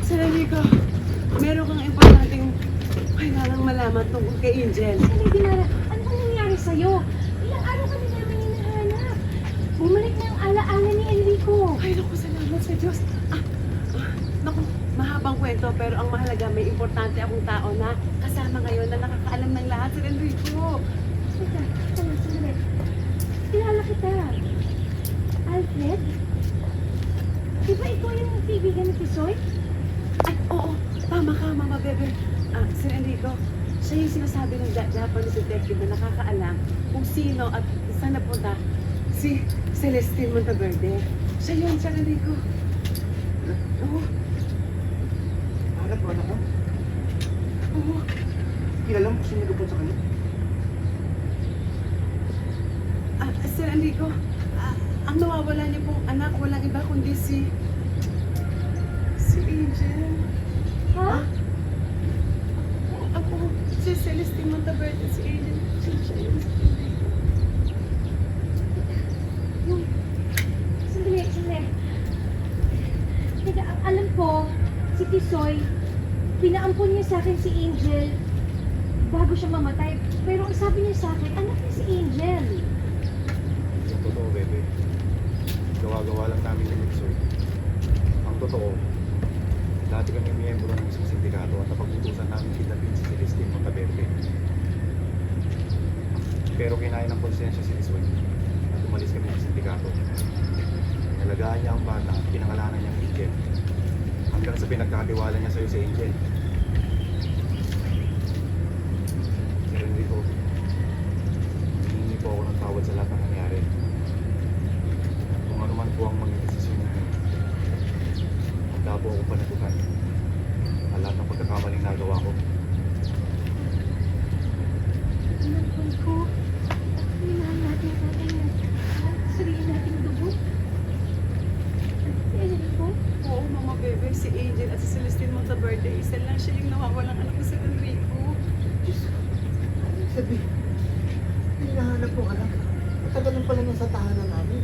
Sir Enrico, meron kang importanteng kailangang malaman tungkol kay Angel. Sally Dinara, ano bang nangyari sa'yo? Ilang araw ka na namin hinahanap. Bumalik na ang alaala ni Enrico. Ay, naku, salamat sa Diyos. Naku, mahabang kwento, pero ang mahalaga, may importante akong tao na kasama ngayon na nakakaalam ng lahat, Sir Enrico. Teka, sandali. Kilala kita. Alfred? Di ba ikaw yung kaibigan ni Tisoy? Ay, oo, tama ka, Mama Bebe. Sir Enrico, siya yung sinasabi ng Japanese detective na nakakaalam kung sino at saan napunta si Celestine Monteverde. Siya yun, Sir Enrico. Oo. Hanap mo anak ko? Oo. Kilala mo kung sino nagupon sa kanya? Sir Enrico, ang nawawala niyo pong anak, walang iba kundi si Angel. Ha? Ako, si Celestine Monteverde, si Angel. Siya yun, Sir Enrico. Sandali. Teka, ang alam ko, si Tisoy, pinaampun niya sa akin si Angel bago siya mamatay. Pero ang sabi niya sa akin, anak niya si Angel. Yung totoo, bebe. Gawa-gawa lang namin yung Mitsoy. Ang totoo, dati kami miyembro ng isang sindikato at napag-utusan namin kidnapin si Celestine Monteverde. Pero kinaya ng konsensya si Mitsoy at umalis kami ng sindikato. Nalagaan niya ang bata at pinangalanan niyang Angel. Hanggang sa pinagkakatiwala niya sa'yo si Angel. Sir Enrico, hihingi po ako ng tawad sa lahat ng nangyari. Kung ano man po ang maging desisyon niyo, handa po akong panatukan sa lahat ng pagkakamaling nagawa ko. Anak ko, minahal natin ang ating sarili nating dugo. Si Enrico? Oo, Mama Bebe, si Angel at si Celestine Monteverde, isa lang siya yung nawawalang anak ko, Sir Enrico. Sabi, hinahanap ko anak. Matagal lang pala nang sa tahanan namin.